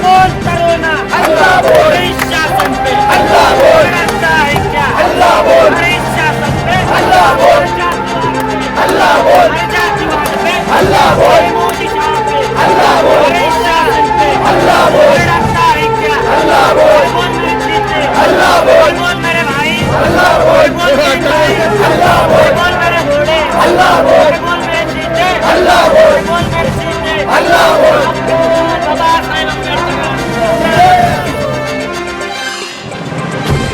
बोल कोरोना, अल्लाह बोल, इस शासन पे अल्लाह बोल, लगता है क्या, अल्लाह बोल, इस शासन पे अल्लाह बोल, अल्लाह बोल, जातिवाद पे अल्लाह बोल, मोदी साहब पे अल्लाह बोल, इस शासन पे अल्लाह बोल, लगता है क्या, अल्लाह बोल, बोल मेरे जीते, अल्लाह बोल, बोल मेरे भाई, अल्लाह बोल, बोल मेरे भाई, अल्लाह बोल, बोल मेरे घोड़े, अल्लाह बोल, बोल मेरे जीते, अल्लाह बोल, बोल मेरे जीते, अल्लाह बोल। बाबा साहेब अम्बेडकर।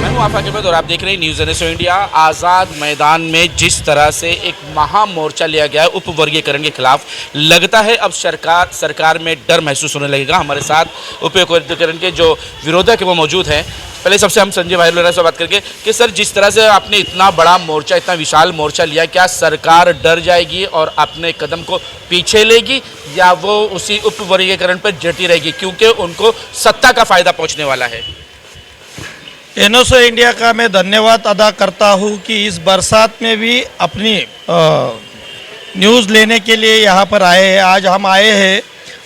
मैं हूं आफाक अहमद और आप देख रहे हैं न्यूज़ एनएसओ इंडिया। आज़ाद मैदान में जिस तरह से एक महामोर्चा लिया गया है उपवर्गीकरण के खिलाफ, लगता है अब सरकार में डर महसूस होने लगेगा। हमारे साथ उपवर्गीकरण के जो विरोधक है वो मौजूद हैं। पहले सबसे हम संजय भाई लोरा से बात करके कि सर, जिस तरह से आपने इतना बड़ा मोर्चा, इतना विशाल मोर्चा लिया, क्या सरकार डर जाएगी और अपने कदम को पीछे लेगी, या वो उसी उपवर्गीकरण पर डटी रहेगी क्योंकि उनको सत्ता का फायदा पहुंचने वाला है? एनएसओ इंडिया का मैं धन्यवाद अदा करता हूं कि इस बरसात में भी अपनी न्यूज़ लेने के लिए यहाँ पर आए हैं। आज हम आए हैं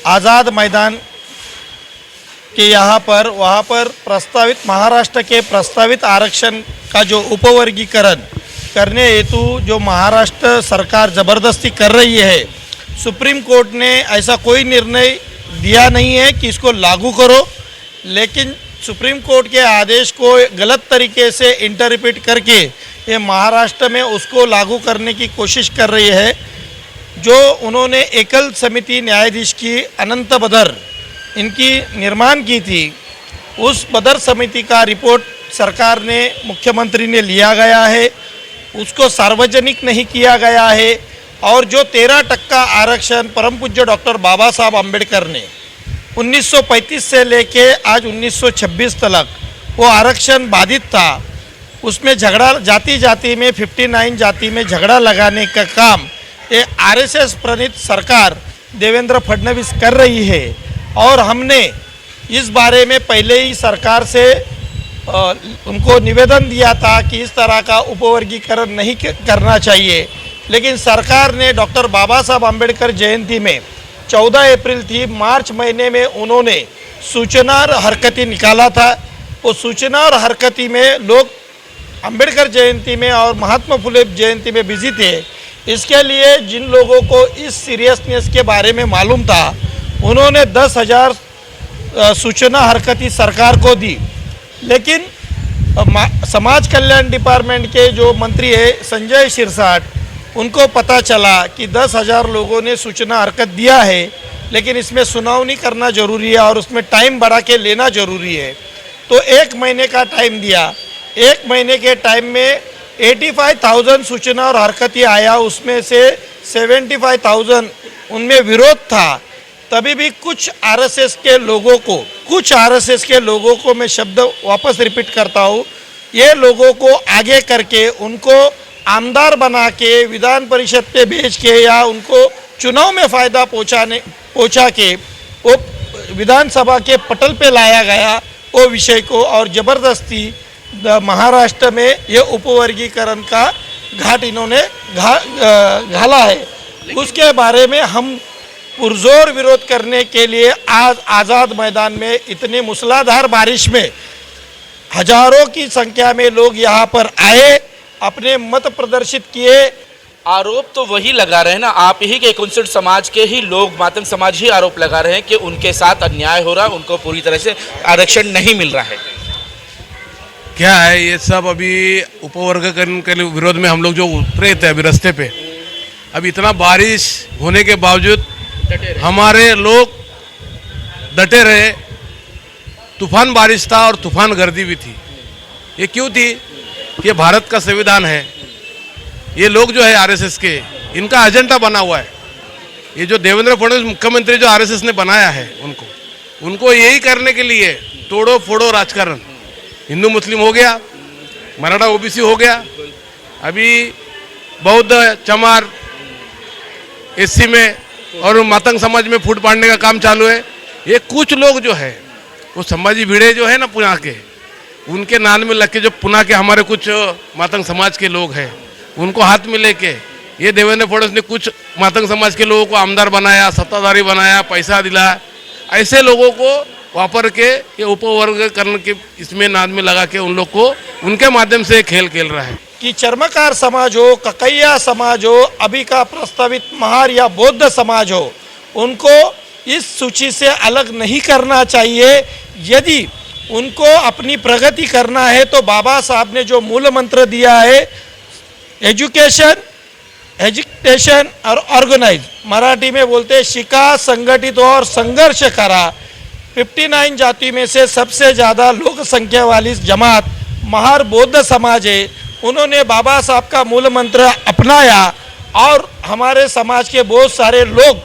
आज़ाद मैदान के यहाँ पर, वहाँ पर प्रस्तावित महाराष्ट्र के प्रस्तावित आरक्षण का जो उपवर्गीकरण करने हेतु जो महाराष्ट्र सरकार ज़बरदस्ती कर रही है, सुप्रीम कोर्ट ने ऐसा कोई निर्णय दिया नहीं है कि इसको लागू करो, लेकिन सुप्रीम कोर्ट के आदेश को गलत तरीके से इंटरप्रेट करके ये महाराष्ट्र में उसको लागू करने की कोशिश कर रही है। जो उन्होंने एकल समिति न्यायाधीश की अनंत बदर इनकी निर्माण की थी, उस बदर समिति का रिपोर्ट सरकार ने, मुख्यमंत्री ने लिया गया है, उसको सार्वजनिक नहीं किया गया है। और जो 13% आरक्षण परम पूज्य डॉक्टर बाबा साहब अम्बेडकर ने 1935 से लेके आज 1926 तक वो आरक्षण बाधित था, उसमें झगड़ा जाति में 59 जाति में झगड़ा लगाने का काम ये आरएसएस प्रणीत सरकार देवेंद्र फडणवीस कर रही है। और हमने इस बारे में पहले ही सरकार से उनको निवेदन दिया था कि इस तरह का उपवर्गीकरण नहीं करना चाहिए, लेकिन सरकार ने डॉक्टर बाबा साहब अम्बेडकर जयंती में 14 अप्रैल थी, मार्च महीने में उन्होंने सूचना और हरकती निकाला था। वो सूचना और हरकती में लोग अंबेडकर जयंती में और महात्मा फुले जयंती में बिजी थे। इसके लिए जिन लोगों को इस सीरियसनेस के बारे में मालूम था, उन्होंने 10,000 सूचना हरकती सरकार को दी। लेकिन समाज कल्याण डिपार्टमेंट के जो मंत्री है संजय शिरसाट, उनको पता चला कि 10,000 लोगों ने सूचना हरकत दिया है, लेकिन इसमें सुनावनी करना ज़रूरी है और उसमें टाइम बढ़ा के लेना ज़रूरी है। तो 1 महीने का टाइम दिया। 1 महीने के टाइम में 85,000 सूचना और हरकत आया, उसमें से 75,000 उनमें विरोध था। तभी भी कुछ आरएसएस के लोगों को मैं शब्द वापस रिपीट करता हूँ, ये लोगों को आगे करके उनको आमदार बना के विधान परिषद पे भेज के या उनको चुनाव में फ़ायदा पहुँचा के वो विधानसभा के पटल पे लाया गया वो विषय को, और ज़बरदस्ती महाराष्ट्र में ये उपवर्गीकरण का घाट इन्होंने घाला है। उसके बारे में हम पुरजोर विरोध करने के लिए आज आज़ाद मैदान में इतनी मूसलाधार बारिश में हजारों की संख्या में लोग यहाँ पर आए, अपने मत प्रदर्शित किए। आरोप तो वही लगा रहे हैं ना, आप ही के 59 समाज के ही लोग, मातंग समाज ही आरोप लगा रहे हैं कि उनके साथ अन्याय हो रहा है, उनको पूरी तरह से आरक्षण नहीं मिल रहा है। क्या है ये सब? अभी उपवर्गीकरण के विरोध में हम लोग जो उतरे थे अभी रास्ते पे, अभी इतना बारिश होने के बावजूद हमारे लोग डटे रहे। तूफान बारिश था और तूफान गर्दी भी थी। ये क्यों थी? ये भारत का संविधान है। ये लोग जो है आरएसएस के, इनका एजेंडा बना हुआ है। ये जो देवेंद्र फडणवीस मुख्यमंत्री जो आरएसएस ने बनाया है, उनको यही करने के लिए तोड़ो फोड़ो राजकारण, हिंदू मुस्लिम हो गया, मराठा ओबीसी हो गया, अभी बौद्ध चमार एससी में और मातंग समाज में फूट पाड़ने का काम चालू है। ये कुछ लोग जो है वो संभाजी भिड़े जो है ना पुणे के, उनके नाल में लग के जो पुणे के हमारे कुछ मातंग समाज के लोग हैं, उनको हाथ में लेके ये देवेंद्र फडणवीस ने कुछ मातंग समाज के लोगों को आमदार बनाया, सत्ताधारी बनाया, पैसा दिलाया। ऐसे लोगों को वापर के ये उपवर्गीकरण के इसमें नाद में लगा के उन लोग को उनके माध्यम से खेल खेल रहा है। कि चर्मकार समाज हो, ककैया समाज हो, अभी का प्रस्तावित महार या बौद्ध समाज हो, उनको इस सूची से अलग नहीं करना चाहिए। यदि उनको अपनी प्रगति करना है तो बाबा साहब ने जो मूल मंत्र दिया है, एजुकेशन और ऑर्गेनाइज, मराठी में बोलते हैं शिका, संगठित और संघर्ष करा। 59 जाति में से सबसे ज़्यादा लोक संख्या वाली जमात महार बौद्ध समाज है। उन्होंने बाबा साहब का मूल मंत्र अपनाया और हमारे समाज के बहुत सारे लोग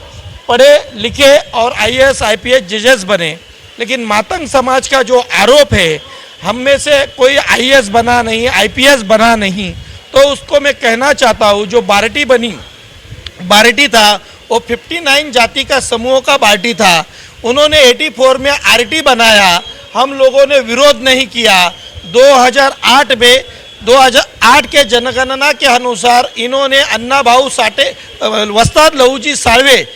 पढ़े लिखे और IAS IPS जजेस बने। लेकिन मातंग समाज का जो आरोप है, हम में से कोई IAS बना नहीं, IPS बना नहीं, तो उसको मैं कहना चाहता हूँ, जो बार्टी था वो 59 जाति का समूह का बार्टी था। उन्होंने 84 में RT बनाया, हम लोगों ने विरोध नहीं किया। 2008 के जनगणना के अनुसार इन्होंने अन्ना भाऊ साठे वस्ताद लहूजी साळवे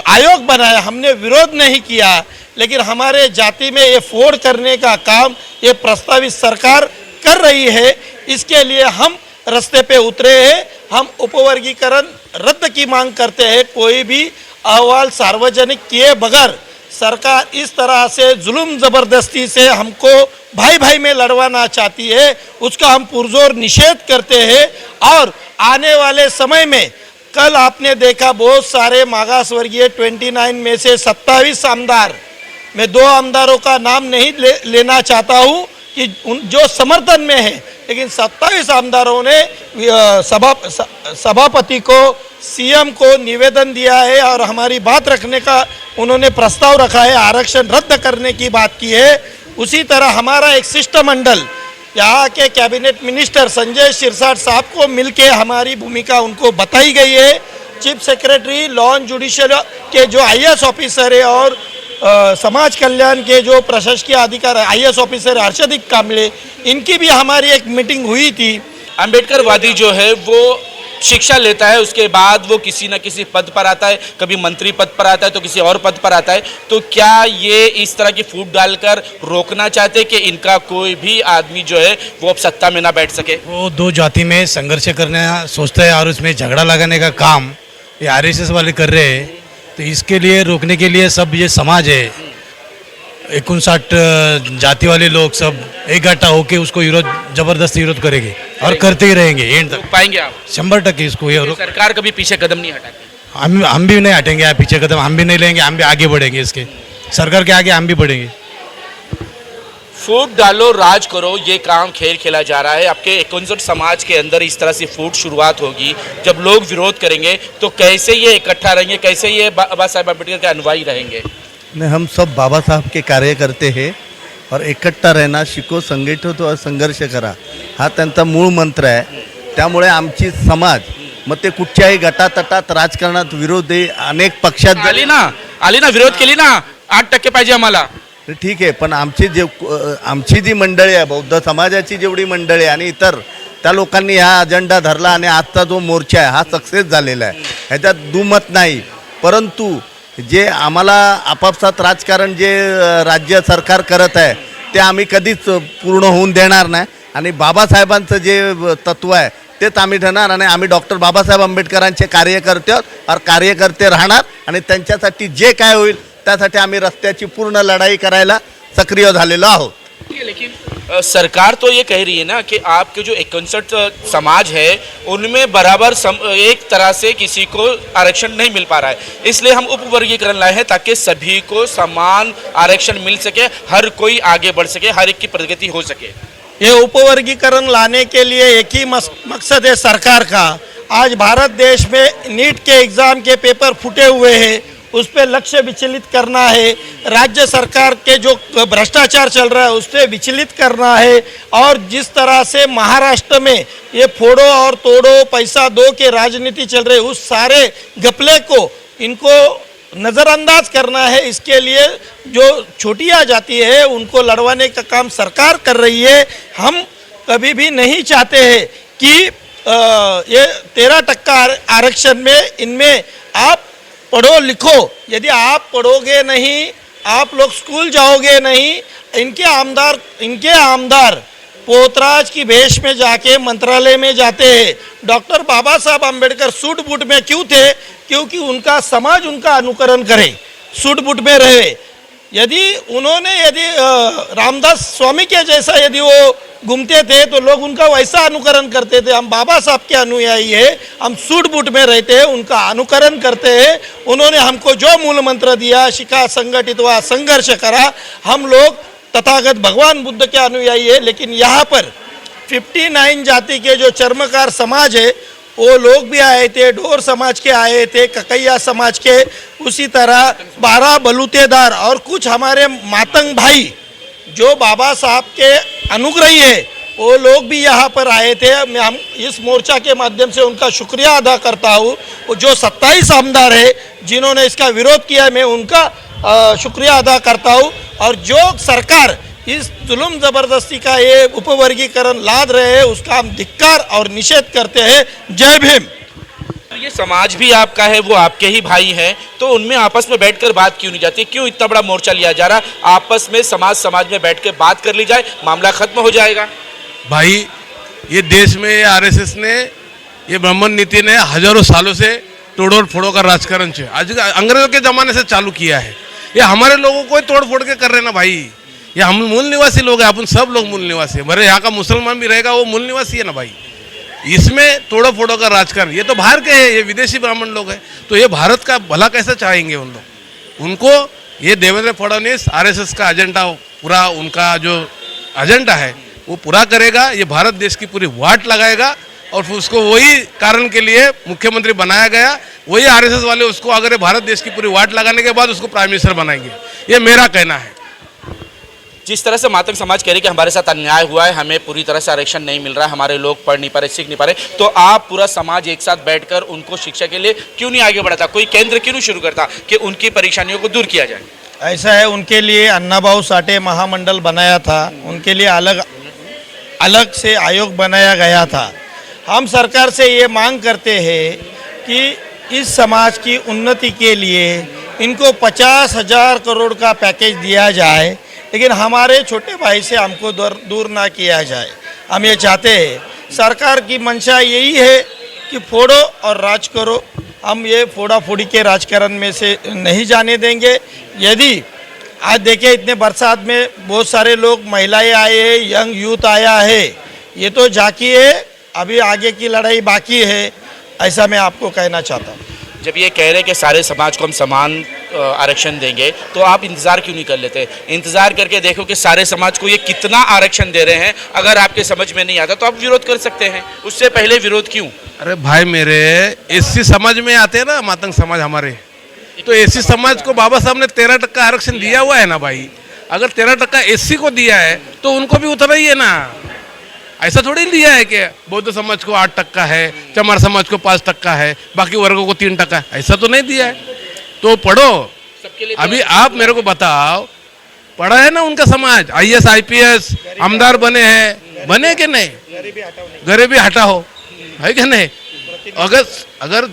आयोग बनाया, हमने विरोध नहीं किया। लेकिन हमारे जाति में ये फोड़ करने का काम ये प्रस्तावित सरकार कर रही है। इसके लिए हम रास्ते पे उतरे हैं। हम उपवर्गीकरण रद्द की मांग करते हैं। कोई भी अहवाल सार्वजनिक किए बगैर सरकार इस तरह से जुल्म ज़बरदस्ती से हमको भाई भाई में लड़वाना चाहती है, उसका हम पुरजोर निषेध करते हैं। और आने वाले समय में कल आपने देखा बहुत सारे मागासवर्गीय 29 में से 27 आमदार, मैं 2 आमदारों का नाम नहीं लेना चाहता हूँ कि जो समर्थन में है, लेकिन 27 आमदारों ने सभापति को, CM को निवेदन दिया है और हमारी बात रखने का उन्होंने प्रस्ताव रखा है, आरक्षण रद्द करने की बात की है। उसी तरह हमारा एक शिष्टमंडल, यहाँ के कैबिनेट मिनिस्टर संजय सिरसाट साहब को मिलके हमारी भूमिका उनको बताई गई है। Chief secretary law and judicial के जो IAS ऑफिसर है और समाज कल्याण के जो प्रशासकीय अधिकारी IAS ऑफिसर हर्षदीप कांबळे, इनकी भी हमारी एक मीटिंग हुई थी। अम्बेडकरवादी जो है वो शिक्षा लेता है, उसके बाद वो किसी न किसी पद पर आता है, कभी मंत्री पद पर आता है तो किसी और पद पर आता है। तो क्या ये इस तरह की फूट डालकर रोकना चाहते हैं कि इनका कोई भी आदमी जो है वो अब सत्ता में ना बैठ सके? वो 2 जाति में संघर्ष करने सोचता है और उसमें झगड़ा लगाने का काम ये RSS वाले कर रहे हैं। तो इसके लिए रोकने के लिए सब ये समाज है, 59 जाति वाले लोग सब इकट्ठा होके उसको जबरदस्ती विरोध करेंगे और करते ही रहेंगे एंड तक। रोक पाएंगे आप? 100% इसको ये सरकार कभी पीछे कदम नहीं हटाती? हम भी नहीं हटेंगे, पीछे कदम हम भी नहीं लेंगे, हम भी आगे बढ़ेंगे। इसके सरकार के आगे हम भी बढ़ेंगे। फूट डालो राज करो, ये काम खेल खेला जा रहा है। आपके 59 समाज के अंदर इस तरह से फूट शुरुआत होगी, जब लोग विरोध करेंगे तो कैसे ये इकट्ठा रहेंगे, कैसे ये बाबा साहेब अम्बेडकर के अनुयायी रहेंगे? नहीं, हम सब बाबा साहब के कार्य करते हैं और इकट्ठा रहना, शिको, संघटित और संघर्ष करा, हा त्यांचा मूळ मंत्र आहे। त्यामुळे आमची समाज मग ते कुठच्याही गटातटात राजकारणात विरोध आहे, अनेक पक्षात आली ना विरोध केली ना, 8% पाहिजे आम्हाला। ठीक आहे, पण आमची जी मंडळी आहे, बौद्ध समाजाची जेवढी मंडळी आणि इतर, त्या लोकांनी हा अजेंडा धरला आणि आजचा जो मोर्चा आहे हा सक्सेस झालेला आहे, ह्याच्यात दुमत नाही। परंतु जे आम्हाला आपापसात राजकारण जे राज्य सरकार करत आहे ते आम्ही कधीच पूर्ण होऊन देणार नाही आणि बाबासाहेबांचं जे तत्व आहे तेच आम्ही ठरणार आणि आम्ही डॉक्टर बाबासाहेब आंबेडकरांचे कार्यकर्ते आहोत और कार्यकर्ते राहणार आणि त्यांच्यासाठी जे काय होईल त्यासाठी आम्ही रस्त्याची पूर्ण लढाई करायला सक्रिय झालेलो आहोत। लेकिन सरकार तो ये कह रही है ना कि आपके जो 59 समाज है उनमें बराबर एक तरह से किसी को आरक्षण नहीं मिल पा रहा है, इसलिए हम उपवर्गीकरण लाए हैं ताकि सभी को समान आरक्षण मिल सके, हर कोई आगे बढ़ सके, हर एक की प्रगति हो सके। ये उपवर्गीकरण लाने के लिए एक ही मकसद है सरकार का। आज भारत देश में नीट के एग्ज़ाम के पेपर फूटे हुए हैं, उस पर लक्ष्य विचलित करना है। राज्य सरकार के जो भ्रष्टाचार चल रहा है उससे विचलित करना है। और जिस तरह से महाराष्ट्र में ये फोड़ो और तोड़ो, पैसा दो के राजनीति चल रही है, उस सारे घपले को इनको नज़रअंदाज करना है। इसके लिए जो छोटियाँ जाति है उनको लड़वाने का काम सरकार कर रही है। हम कभी भी नहीं चाहते हैं कि ये 13% आरक्षण में इनमें आप पढ़ो लिखो, यदि आप पढ़ोगे नहीं आप लोग स्कूल जाओगे नहीं। इनके आमदार पोतराज की भेष में जाके मंत्रालय में जाते हैं। डॉक्टर बाबा साहब आम्बेडकर सूट बूट में क्यों थे? क्योंकि उनका समाज उनका अनुकरण करे, सूट बूट में रहे। यदि रामदास स्वामी के जैसा यदि वो घूमते थे तो लोग उनका वैसा अनुकरण करते थे। हम बाबा साहब के अनुयायी है, हम सूट बूट में रहते हैं, उनका अनुकरण करते हैं। उन्होंने हमको जो मूल मंत्र दिया, शिखा, संगठित हुआ, संघर्ष करा, हम लोग तथागत भगवान बुद्ध के अनुयायी है। लेकिन यहाँ पर 59 जाति के जो चर्मकार समाज है वो लोग भी आए थे, ढोर समाज के आए थे, ककैया समाज के, उसी तरह 12 बलूतेदार और कुछ हमारे मातंग भाई जो बाबा साहब के अनुग्रही है वो लोग भी यहाँ पर आए थे। हम इस मोर्चा के माध्यम से उनका शुक्रिया अदा करता हूँ। वो जो 27 आमदार है जिन्होंने इसका विरोध किया, मैं उनका शुक्रिया अदा करता हूँ। और जो सरकार इस जुल्म ज़बरदस्ती का ये उपवर्गीकरण लाद रहे हैं उसका हम धिक्कार और निषेध करते हैं। जय भीम। ये समाज भी आपका है, वो आपके ही भाई हैं, तो उनमें आपस में बैठकर बात क्यों नहीं जाती? क्यों इतना बड़ा मोर्चा लिया जा रहा? आपस में समाज में बैठ के बात कर ली जाए, मामला खत्म हो जाएगा। भाई ये देश में आरएसएस ने, ये ब्राह्मण नीति ने हजारों सालों से तोड़ोड़ फोड़ों का राजकारण आज अंग्रेजों के जमाने से चालू किया है। ये हमारे लोगों को तोड़ फोड़ के कर रहे ना भाई। ये हम मूल निवासी लोग हैं, अपन सब लोग मूल निवासी है। मेरे यहाँ का मुसलमान भी रहेगा, वो मूल निवासी है ना भाई। इसमें तोड़ो फोड़ो का राजकारण, ये तो बाहर के हैं, ये विदेशी ब्राह्मण लोग हैं, तो ये भारत का भला कैसे चाहेंगे उन लोग? उनको ये देवेंद्र फडणवीस आरएसएस का एजेंडा पूरा, उनका जो एजेंडा है वो पूरा करेगा। ये भारत देश की पूरी वाट लगाएगा और फिर उसको वही कारण के लिए मुख्यमंत्री बनाया गया। वही आरएसएस वाले उसको अगर भारत देश की पूरी वाट लगाने के बाद उसको प्राइम मिनिस्टर बनाएंगे, ये मेरा कहना है। जिस तरह से मातंग समाज कह रही कि हमारे साथ अन्याय हुआ है, हमें पूरी तरह से आरक्षण नहीं मिल रहा है, हमारे लोग पढ़ नहीं पा रहे, सीख नहीं पा रहे, तो आप पूरा समाज एक साथ बैठकर उनको शिक्षा के लिए क्यों नहीं आगे बढ़ाता? कोई केंद्र क्यों नहीं शुरू करता कि उनकी परेशानियों को दूर किया जाए? ऐसा है, उनके लिए अन्नाभाऊ साठे महामंडल बनाया था, उनके लिए अलग से आयोग बनाया गया था। हम सरकार से ये मांग करते हैं कि इस समाज की उन्नति के लिए इनको 50,000 करोड़ का पैकेज दिया जाए, लेकिन हमारे छोटे भाई से हमको दूर ना किया जाए। हम ये चाहते हैं, सरकार की मंशा यही है कि फोड़ो और राज करो। हम ये फोड़ा फोड़ी के राजकारण में से नहीं जाने देंगे। यदि आज देखिए इतने बरसात में बहुत सारे लोग, महिलाएं आए हैं, यंग यूथ आया है, ये तो झांकी है, अभी आगे की लड़ाई बाकी है, ऐसा मैं आपको कहना चाहता हूँ। जब ये कह रहे हैं कि सारे समाज को हम समान आरक्षण देंगे, तो आप इंतज़ार क्यों नहीं कर लेते? इंतज़ार करके देखो कि सारे समाज को ये कितना आरक्षण दे रहे हैं। अगर आपके समझ में नहीं आता तो आप विरोध कर सकते हैं, उससे पहले विरोध क्यों? अरे भाई मेरे, एससी समाज में आते हैं ना, मातंग समाज हमारे, तो एससी समाज को बाबा साहब ने 13% आरक्षण दिया हुआ है ना भाई। अगर 13% एससी को दिया है तो उनको भी उतना ही है ना। ऐसा थोड़ी लिया है कि बौद्ध समाज को 8% है, चमार समाज को 5% है, बाकी वर्गों को 3% है, ऐसा तो नहीं दिया है। तो पढ़ो, अभी आप मेरे को बताओ, पढ़ा है ना उनका समाज, IAS IPS आमदार बने हैं, बने कि नहीं? गरीबी हटाओ, है कि नहीं? अगर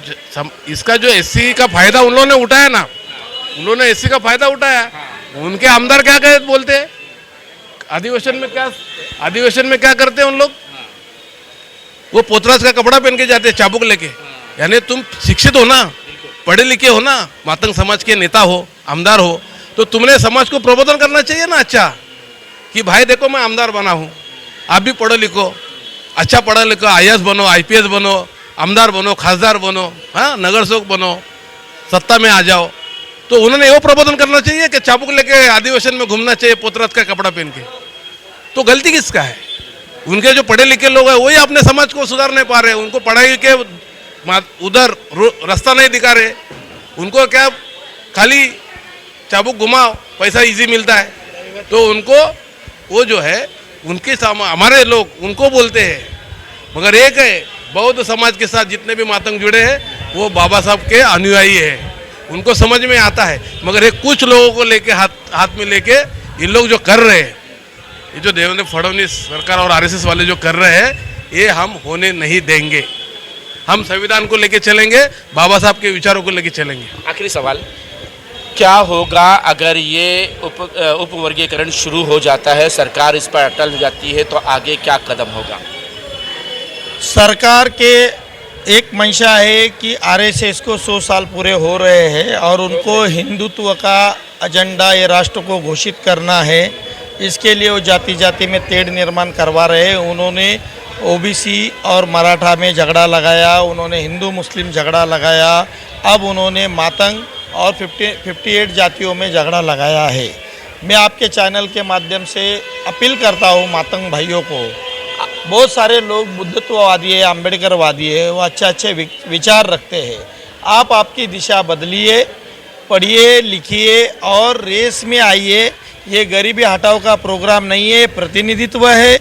इसका जो एससी का फायदा उन लोगों ने उठाया ना, उन्होंने एससी का फायदा उठाया, उनके आमदार क्या कहते बोलते हैं? अधिवेशन में क्या करते हैं उन लोग? वो पोतराज का कपड़ा पहन के जाते हैं, चाबुक लेके। यानी तुम शिक्षित हो ना, पढ़े लिखे हो ना, मातंग समाज के नेता हो, आमदार हो, तो तुमने समाज को प्रबोधन करना चाहिए ना, अच्छा कि भाई देखो मैं आमदार बना हूँ, आप भी पढ़ो लिखो, अच्छा पढ़ा लिखो, IAS बनो, IPS बनो, आमदार बनो, खासदार बनो, हाँ नगर सेवक बनो, सत्ता में आ जाओ। तो उन्होंने वो प्रबोधन करना चाहिए कि चाबुक लेके अधिवेशन में घूमना चाहिए पोतराज का कपड़ा पहन के। तो गलती किसका है? उनके जो पढ़े लिखे लोग हैं वही अपने समाज को सुधार नहीं पा रहे, उनको पढ़ाई के उधर रास्ता नहीं दिखा रहे। उनको क्या खाली चाबुक घुमाओ, पैसा इजी मिलता है, तो उनको वो जो है उनके हमारे लोग उनको बोलते हैं। मगर एक है, बौद्ध समाज के साथ जितने भी मातंग जुड़े हैं वो बाबा साहब के अनुयायी है, उनको समझ में आता है। मगर ये कुछ लोगों को लेके हाथ में लेके ये लोग जो कर रहे हैं, ये जो देवेंद्र फडणवीस सरकार और आरएसएस वाले जो कर रहे हैं, ये हम होने नहीं देंगे। हम संविधान को लेके चलेंगे, बाबा साहब के विचारों को लेके चलेंगे। आखिरी सवाल, क्या होगा अगर ये उपवर्गीकरण शुरू हो जाता है, सरकार इस पर अटल हो जाती है, तो आगे क्या कदम होगा? सरकार के एक मंशा है कि आरएसएस को 100 साल पूरे हो रहे हैं और उनको हिंदुत्व का एजेंडा ये राष्ट्र को घोषित करना है। इसके लिए वो जाति जाति में तेढ़ निर्माण करवा रहे हैं। उन्होंने ओबीसी और मराठा में झगड़ा लगाया, उन्होंने हिंदू मुस्लिम झगड़ा लगाया, अब उन्होंने मातंग और 58 जातियों में झगड़ा लगाया है। मैं आपके चैनल के माध्यम से अपील करता हूँ मातंग भाइयों को, बहुत सारे लोग बुद्धत्ववादी है, अम्बेडकरवादी है, वो अच्छे विचार रखते हैं। आप आपकी दिशा बदलिए, पढ़िए लिखिए और रेस में आइए। ये गरीबी हटाओ का प्रोग्राम नहीं है, प्रतिनिधित्व है,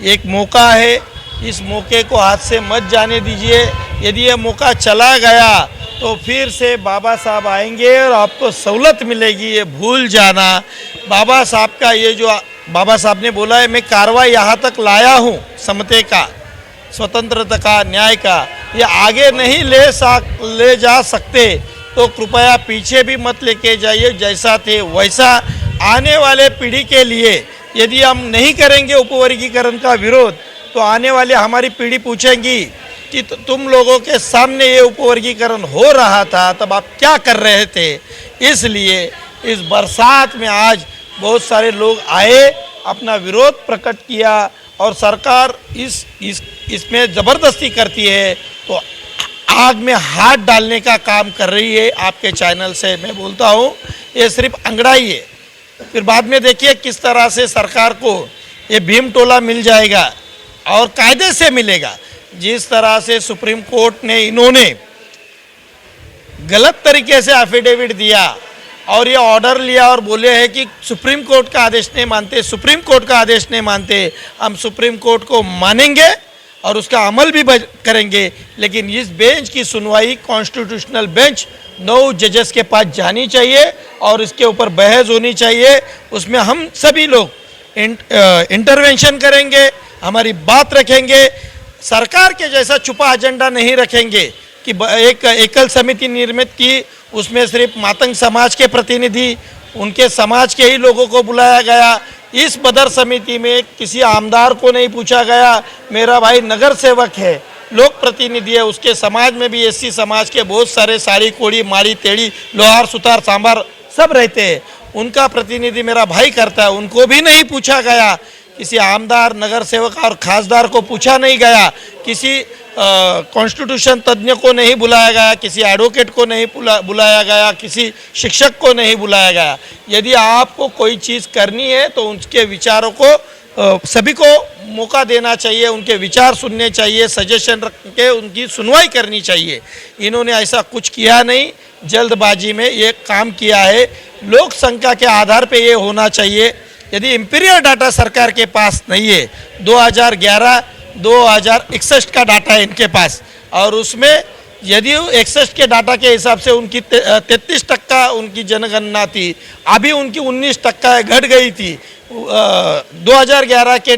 एक मौका है। इस मौके को हाथ से मत जाने दीजिए। यदि ये मौका चला गया तो फिर से बाबा साहब आएंगे और आपको सहूलत मिलेगी, ये भूल जाना। बाबा साहब का ये जो बाबा साहब ने बोला है, मैं कार्रवाई यहाँ तक लाया हूँ समते का, स्वतंत्रता का, न्याय का, ये आगे नहीं ले जा सकते तो कृपया पीछे भी मत लेके जाइए। जैसा थे वैसा आने वाले पीढ़ी के लिए यदि हम नहीं करेंगे उपवर्गीकरण का विरोध, तो आने वाले हमारी पीढ़ी पूछेंगी कि तुम लोगों के सामने ये उपवर्गीकरण हो रहा था तब आप क्या कर रहे थे। इसलिए इस बरसात में आज बहुत सारे लोग आए, अपना विरोध प्रकट किया और सरकार इसमें ज़बरदस्ती करती है तो आग में हाथ डालने का काम कर रही है। आपके चैनल से मैं बोलता हूँ, ये सिर्फ अंगड़ाई है, फिर बाद में देखिए किस तरह से सरकार को ये भीम टोला मिल जाएगा और कायदे से मिलेगा। जिस तरह से सुप्रीम कोर्ट ने इन्होंने गलत तरीके से एफिडेविट दिया और ये ऑर्डर लिया और बोले हैं कि सुप्रीम कोर्ट का आदेश नहीं मानते, सुप्रीम कोर्ट का आदेश नहीं मानते, हम सुप्रीम कोर्ट को मानेंगे और उसका अमल भी करेंगे। लेकिन इस बेंच की सुनवाई कॉन्स्टिट्यूशनल बेंच 9 जजेस के पास जानी चाहिए और इसके ऊपर बहस होनी चाहिए। उसमें हम सभी लोग इंटरवेंशन करेंगे, हमारी बात रखेंगे, सरकार के जैसा छुपा एजेंडा नहीं रखेंगे कि एक एकल समिति निर्मित की, उसमें सिर्फ मातंग समाज के प्रतिनिधि, उनके समाज के ही लोगों को बुलाया गया। इस बदर समिति में किसी आमदार को नहीं पूछा गया। मेरा भाई नगर सेवक है, लोक प्रतिनिधि है, उसके समाज में भी एससी समाज के बहुत सारे साड़ी कोड़ी माड़ी तेड़ी लोहार सुतार सांबार सब रहते हैं, उनका प्रतिनिधि मेरा भाई करता है, उनको भी नहीं पूछा गया। किसी आमदार, नगर सेवक और खासदार को पूछा नहीं गया, किसी कॉन्स्टिट्यूशन तज्ञ को नहीं बुलाया गया, किसी एडवोकेट को नहीं बुलाया गया, किसी शिक्षक को नहीं बुलाया गया। यदि आपको कोई चीज़ करनी है तो उनके विचारों को सभी को मौका देना चाहिए, उनके विचार सुनने चाहिए, सजेशन रख के उनकी सुनवाई करनी चाहिए। इन्होंने ऐसा कुछ किया नहीं, जल्दबाजी में ये काम किया है। लोक संख्या के आधार पे ये होना चाहिए। यदि इंपीरियल डाटा सरकार के पास नहीं है, 2011-2061 का डाटा है इनके पास, और उसमें यदि 61 के डाटा के हिसाब से उनकी 33% उनकी जनगणना थी, अभी उनकी 19% घट गई थी। 2011 के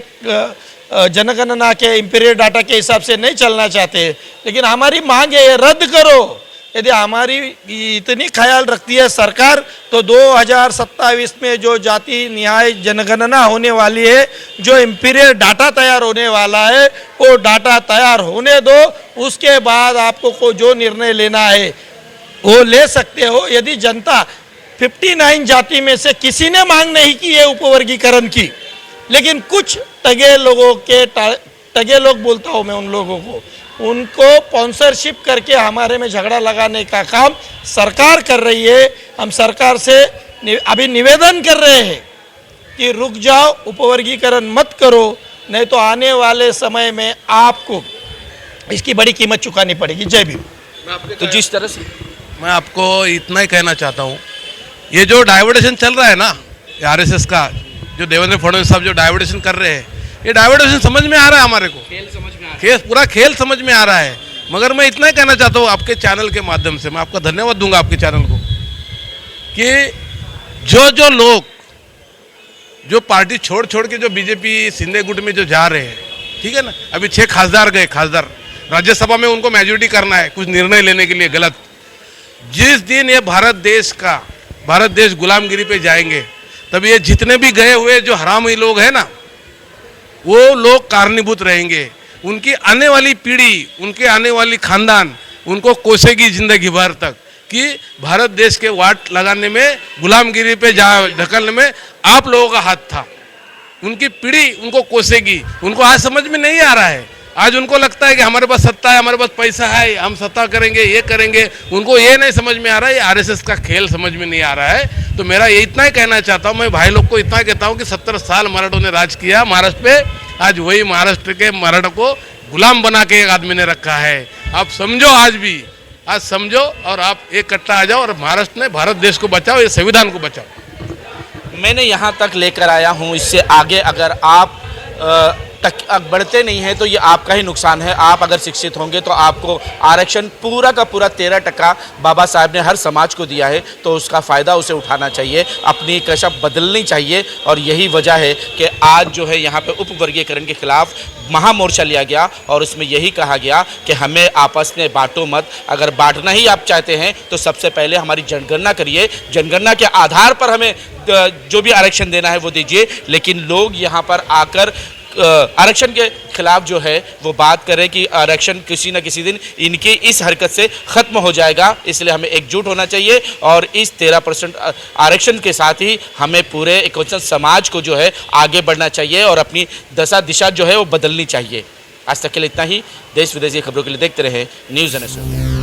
जनगणना के इंपीरियल डाटा के हिसाब से नहीं चलना चाहते, लेकिन हमारी मांग है ये रद्द करो। यदि हमारी इतनी ख्याल रखती है सरकार, तो 2027 में जो जाति न्याय जनगणना होने वाली है, जो इंपीरियल डाटा तैयार होने वाला है, वो डाटा तैयार होने दो। उसके बाद आपको को जो निर्णय लेना है वो ले सकते हो। यदि जनता 59 जाति में से किसी ने मांग नहीं की है उपवर्गीकरण की, लेकिन कुछ टगे लोगों के टगे लोग बोलता हूँ मैं उन लोगों को, उनको स्पॉन्सरशिप करके हमारे में झगड़ा लगाने का काम सरकार कर रही है। हम सरकार से अभी निवेदन कर रहे हैं कि रुक जाओ, उपवर्गीकरण मत करो, नहीं तो आने वाले समय में आपको इसकी बड़ी कीमत चुकानी पड़ेगी। जय भीम। तो जिस तरह से मैं आपको इतना ही कहना चाहता हूँ, ये जो डाइवर्टेशन चल रहा है ना आरएसएस का, जो देवेंद्र फडणवीस साहब जो डाइवर्टेशन कर रहे हैं, ये डाइवर्टेशन समझ में आ रहा है हमारे को, पूरा खेल समझ में आ रहा है। मगर मैं इतना ही कहना चाहता हूँ आपके चैनल के माध्यम से, मैं आपका धन्यवाद दूंगा आपके चैनल को, कि जो लोग जो पार्टी छोड़ के जो बीजेपी शिंदे गुट में जो जा रहे हैं, ठीक है ना, अभी 6 खासदार गए, खासदार राज्यसभा में उनको मेजोरिटी करना है कुछ निर्णय लेने के लिए, गलत। जिस दिन ये भारत भारत देश गुलामगिरी पे जाएंगे, तब ये जितने भी गए हुए जो हरामी लोग हैं ना, वो लोग कारणीभूत रहेंगे। उनकी आने वाली पीढ़ी, उनके आने वाली खानदान उनको कोसेगी जिंदगी भर तक कि भारत देश के वाट लगाने में, गुलामगिरी पे जा ढकलने में आप लोगों का हाथ था। उनकी पीढ़ी उनको कोसेगी। उनको आज समझ में नहीं आ रहा है। आज उनको लगता है कि हमारे पास सत्ता है, हमारे पास पैसा है, हम सत्ता करेंगे, ये करेंगे। उनको ये नहीं समझ में आ रहा है, ये आरएसएस का खेल समझ में नहीं आ रहा है। तो मेरा ये इतना ही कहना चाहता हूँ, मैं भाई लोग को इतना कहता हूँ कि 70 साल मराठों ने राज किया महाराष्ट्र पे, आज वही महाराष्ट्र के मराठों को गुलाम बना के एक आदमी ने रखा है। आप समझो, आज समझो और आप एक कट्टा आ जाओ और महाराष्ट्र में भारत देश को बचाओ, ये संविधान को बचाओ। मैंने यहाँ तक लेकर आया हूँ, इससे आगे अगर आप बढ़ते नहीं हैं तो ये आपका ही नुकसान है। आप अगर शिक्षित होंगे तो आपको आरक्षण पूरा का पूरा 13% बाबा साहब ने हर समाज को दिया है, तो उसका फ़ायदा उसे उठाना चाहिए, अपनी कशब बदलनी चाहिए। और यही वजह है कि आज जो है यहाँ पे उप वर्गीकरण के खिलाफ महामोर्चा लिया गया और उसमें यही कहा गया कि हमें आपस में बांटो मत। अगर बांटना ही आप चाहते हैं तो सबसे पहले हमारी जनगणना करिए, जनगणना के आधार पर हमें जो भी आरक्षण देना है वो दीजिए। लेकिन लोग यहाँ पर आकर आरक्षण के खिलाफ जो है वो बात करें कि आरक्षण किसी न किसी दिन इनकी इस हरकत से ख़त्म हो जाएगा। इसलिए हमें एकजुट होना चाहिए और इस 13% आरक्षण के साथ ही हमें पूरे एक समाज को जो है आगे बढ़ना चाहिए और अपनी दशा दिशा जो है वो बदलनी चाहिए। आज तक के लिए इतना ही। देश विदेश की खबरों के लिए देखते रहे न्यूज़ NS।